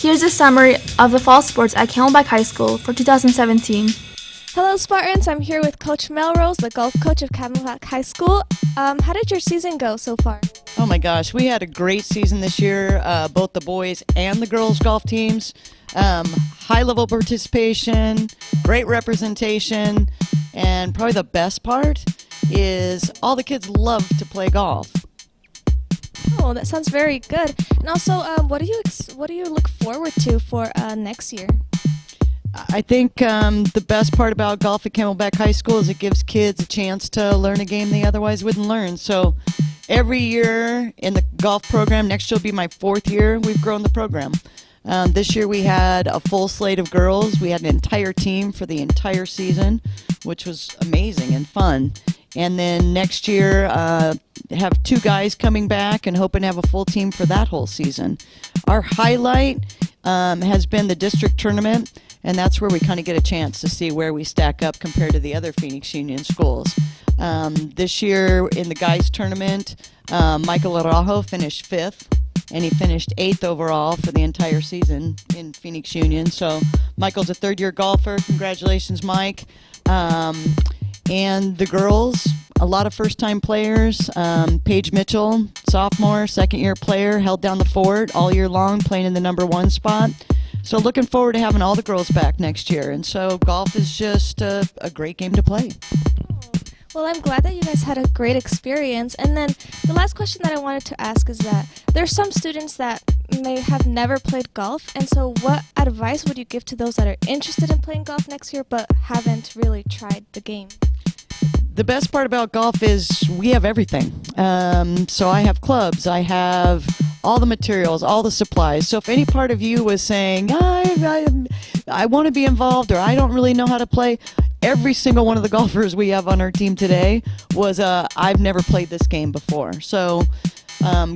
Here's a summary of the fall sports at Camelback High School for 2017. Hello Spartans, I'm here with Coach Melrose, the golf coach of Camelback High School. How did your season go so far? Oh my gosh, we had a great season this year, both the boys and the girls golf teams. High level participation, great representation, and probably the best part is all the kids love to play golf. Oh, that sounds very good. And also, what do you look forward to for next year? I think the best part about golf at Camelback High School is it gives kids a chance to learn a game they otherwise wouldn't learn. So every year in the golf program, next year will be my 4th year, we've grown the program. This year we had a full slate of girls. We had an entire team for the entire season, which was amazing and fun. And then next year, have 2 guys coming back and hoping to have a full team for that whole season. Our highlight has been the district tournament, and that's where we kind of get a chance to see where we stack up compared to the other Phoenix Union schools. This year in the guys tournament, Michael Araujo finished 5th, and he finished 8th overall for the entire season in Phoenix Union. So Michael's a 3rd-year golfer. Congratulations, Mike. And the girls, a lot of first-time players. Paige Mitchell, sophomore, 2nd-year player, held down the fort all year long, playing in the number 1 spot. So looking forward to having all the girls back next year. And so golf is just a great game to play. Well, I'm glad that you guys had a great experience. And then the last question that I wanted to ask is that there's some students that may have never played golf. And so what advice would you give to those that are interested in playing golf next year but haven't really tried the game? The best part about golf is we have everything. So I have clubs, I have all the materials, all the supplies. So if any part of you was saying, I want to be involved or I don't really know how to play, every single one of the golfers we have on our team today was, I've never played this game before. So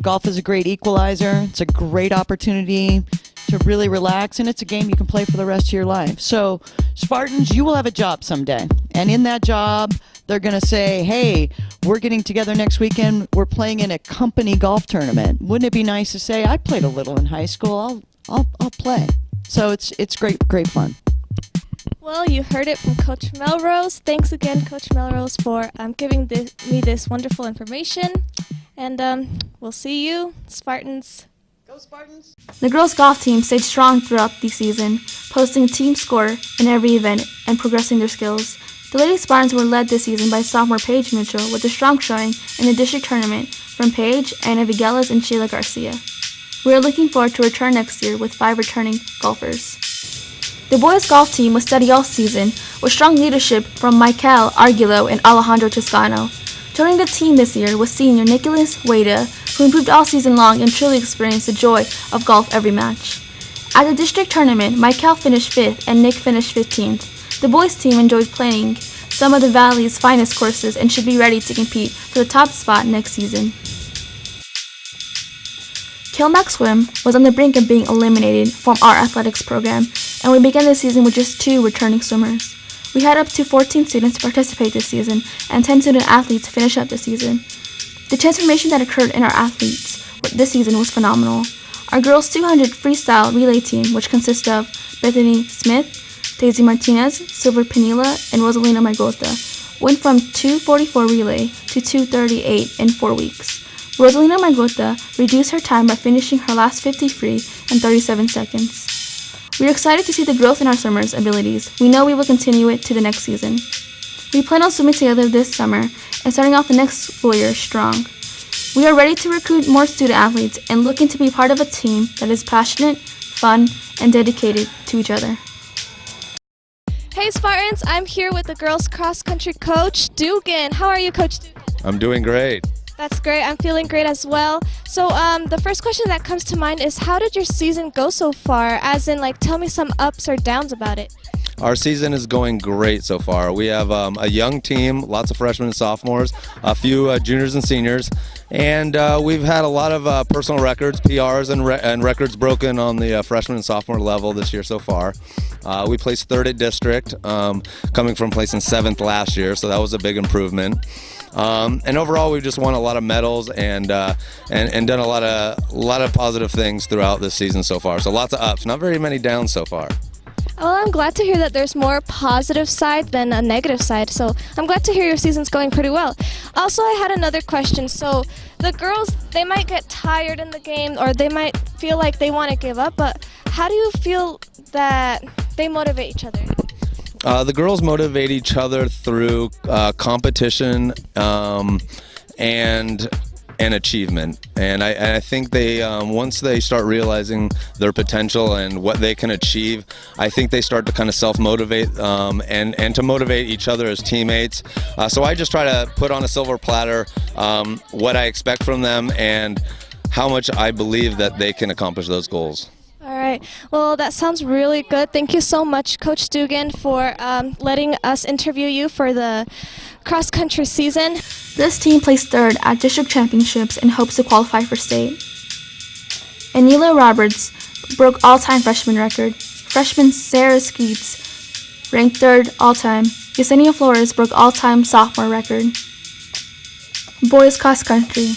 golf is a great equalizer. It's a great opportunity to really relax, and it's a game you can play for the rest of your life. So Spartans, you will have a job someday. And in that job, they're going to say, hey, we're getting together next weekend. We're playing in a company golf tournament. Wouldn't it be nice to say, I played a little in high school. I'll play. So it's great fun. Well, you heard it from Coach Melrose. Thanks again, Coach Melrose, for giving me this wonderful information. And we'll see you, Spartans. Go Spartans! The girls' golf team stayed strong throughout the season, posting a team score in every event and progressing their skills. The Lady Spartans were led this season by sophomore Paige Mitchell with a strong showing in the district tournament from Paige, Ana Viguelas, and Sheila Garcia. We are looking forward to return next year with 5 returning golfers. The boys' golf team was steady all season, with strong leadership from Michael Arguello and Alejandro Toscano. Joining the team this year was senior Nicholas Wada, who improved all season long and truly experienced the joy of golf every match. At the district tournament, Michael finished 5th and Nick finished 15th. The boys' team enjoyed playing some of the Valley's finest courses and should be ready to compete for the top spot next season. Camelback Swim was on the brink of being eliminated from our athletics program, and we began the season with just 2 returning swimmers. We had up to 14 students participate this season and 10 student athletes finish up the season. The transformation that occurred in our athletes this season was phenomenal. Our girls 200 freestyle relay team, which consists of Bethany Smith, Daisy Martinez, Silver Pinilla, and Rosalina Margota, went from 2:44 relay to 2:38 in 4 weeks. Rosalina Margota reduced her time by finishing her last 50 free in 37 seconds. We are excited to see the growth in our swimmers' abilities. We know we will continue it to the next season. We plan on swimming together this summer and starting off the next school year strong. We are ready to recruit more student athletes and looking to be part of a team that is passionate, fun, and dedicated to each other. Hey Spartans, I'm here with the girls cross-country coach, Dugan. How are you, Coach Dugan? I'm doing great. That's great. I'm feeling great as well. So the first question that comes to mind is, how did your season go so far? As in, tell me some ups or downs about it. Our season is going great so far. We have a young team, lots of freshmen and sophomores, a few juniors and seniors, and we've had a lot of personal records, PRs, and records broken on the freshman and sophomore level this year so far. We placed 3rd at district, coming from placing 7th last year, so that was a big improvement. And overall, we've just won a lot of medals and done a lot of positive things throughout this season so far. So lots of ups, not very many downs so far. Well, I'm glad to hear that there's more positive side than a negative side, so I'm glad to hear your season's going pretty well. Also, I had another question. So the girls, they might get tired in the game, or they might feel like they want to give up, but how do you feel that they motivate each other? The girls motivate each other through competition and achievement, and I think they once they start realizing their potential and what they can achieve, I think they start to kind of self-motivate and to motivate each other as teammates. So I just try to put on a silver platter what I expect from them and how much I believe that they can accomplish those goals. All right. Well, that sounds really good. Thank you so much, Coach Dugan, for letting us interview you for the cross-country season. This team placed third at district championships and hopes to qualify for state. Anila Roberts broke all-time freshman record. Freshman Sarah Skeets ranked third all-time. Yesenia Flores broke all-time sophomore record. Boys cross-country.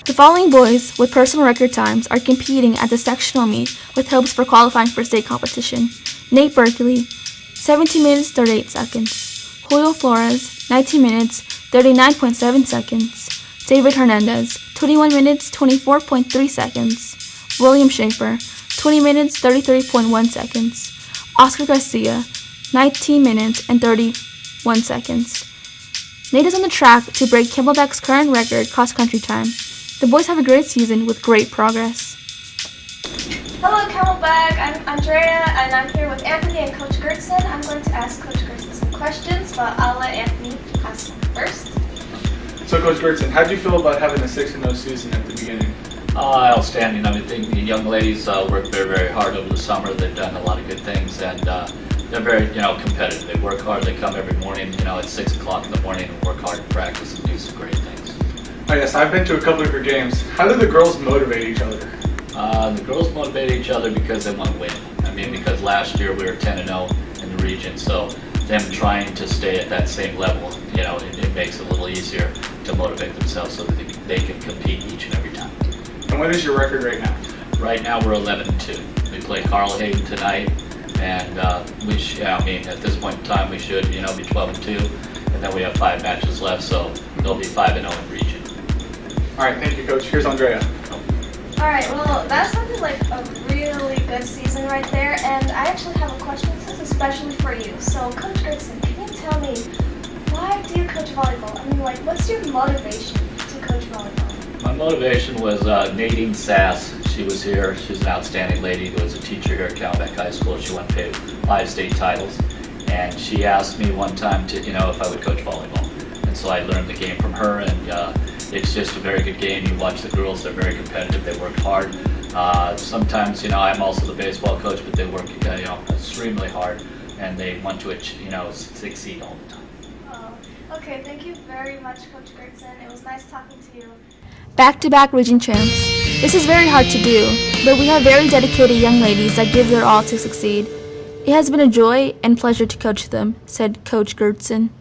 The following boys with personal record times are competing at the sectional meet with hopes for qualifying for state competition. Nate Berkeley, 17 minutes 38 seconds. Julio Flores, 19 minutes 39.7 seconds. David Hernandez, 21 minutes 24.3 seconds. William Schaefer, 20 minutes 33.1 seconds. Oscar Garcia, 19 minutes and 31 seconds. Nate is on the track to break Camelback's current record cross-country time. The boys have a great season with great progress. Hello, Camelback. I'm Andrea, and I'm here with Anthony and Coach Gertson. I'm going to ask Coach Gertson some questions, but I'll let Anthony ask them first. So, Coach Gertson, how do you feel about having a 6-0 season at the beginning? Outstanding. I think the young ladies worked very, very hard over the summer. They've done a lot of good things, and they're very, competitive. They work hard. They come every morning, at 6 o'clock in the morning and work hard in practice and do some great things. Yes, I've been to a couple of your games. How do the girls motivate each other? The girls motivate each other because they want to win. Because last year we were 10-0 in the region, so them trying to stay at that same level, it makes it a little easier to motivate themselves so that they can compete each and every time. And what is your record right now? Right now we're 11-2. We play Carl Hayden tonight, and at this point in time we should, be 12-2, and then we have 5 matches left, so they'll be 5-0 in region. All right, thank you, Coach. Here's Andrea. All right, well, that sounded like a really good season right there, and I actually have a question. This is especially for you. So, Coach Gertson, can you tell me, why do you coach volleyball? What's your motivation to coach volleyball? My motivation was Nadine Sass. She was here. She's an outstanding lady who was a teacher here at Camelback High School. She won 5 state titles, and she asked me one time to, if I would coach volleyball. And so I learned the game from her, and it's just a very good game. You watch the girls; they're very competitive. They work hard. Sometimes, I'm also the baseball coach, but they work, extremely hard, and they want to, succeed all the time. Oh, okay. Thank you very much, Coach Gertson. It was nice talking to you. Back-to-back region champs. This is very hard to do, but we have very dedicated young ladies that give their all to succeed. It has been a joy and pleasure to coach them, said Coach Gertson.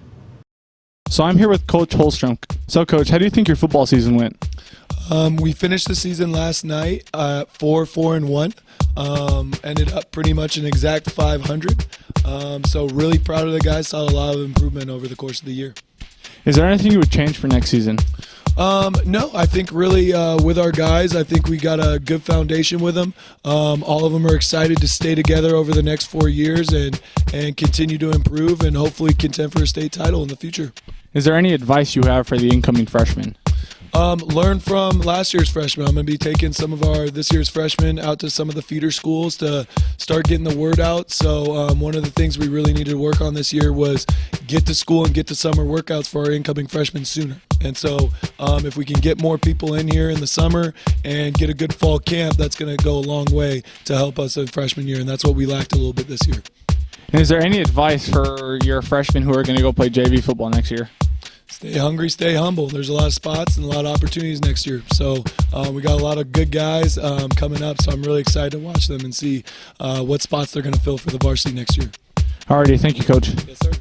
So I'm here with Coach Holstrom. So, Coach, how do you think your football season went? We finished the season last night at 4-1. Ended up pretty much an exact 500. So really proud of the guys. Saw a lot of improvement over the course of the year. Is there anything you would change for next season? No, I think really with our guys, I think we got a good foundation with them. All of them are excited to stay together over the next 4 years and continue to improve and hopefully contend for a state title in the future. Is there any advice you have for the incoming freshmen? Learn from last year's freshmen. I'm going to be taking some of this year's freshmen out to some of the feeder schools to start getting the word out. So one of the things we really needed to work on this year was get to school and get to summer workouts for our incoming freshmen sooner. And so if we can get more people in here in the summer and get a good fall camp, that's going to go a long way to help us in freshman year. And that's what we lacked a little bit this year. And is there any advice for your freshmen who are going to go play JV football next year? Stay hungry, stay humble. There's a lot of spots and a lot of opportunities next year. So we got a lot of good guys coming up, so I'm really excited to watch them and see what spots they're going to fill for the varsity next year. Alrighty, thank you, Coach. Yes, sir.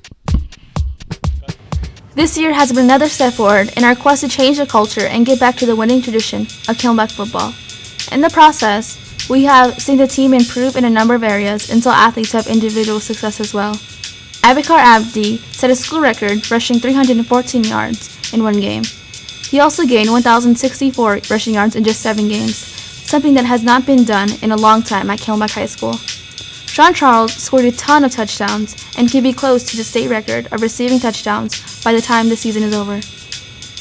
This year has been another step forward in our quest to change the culture and get back to the winning tradition of Camelback football. In the process, we have seen the team improve in a number of areas and saw athletes have individual success as well. Abikar Abdi set a school record rushing 314 yards in one game. He also gained 1,064 rushing yards in just 7 games, something that has not been done in a long time at Camelback High School. Sean Charles scored a ton of touchdowns and can be close to the state record of receiving touchdowns by the time the season is over.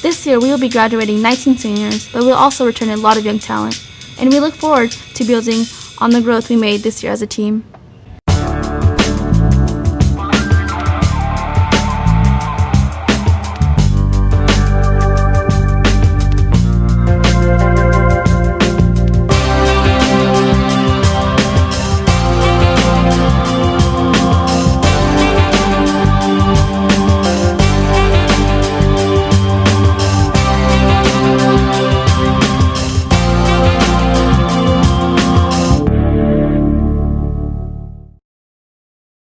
This year we will be graduating 19 seniors, but we'll also return a lot of young talent, and we look forward to building on the growth we made this year as a team.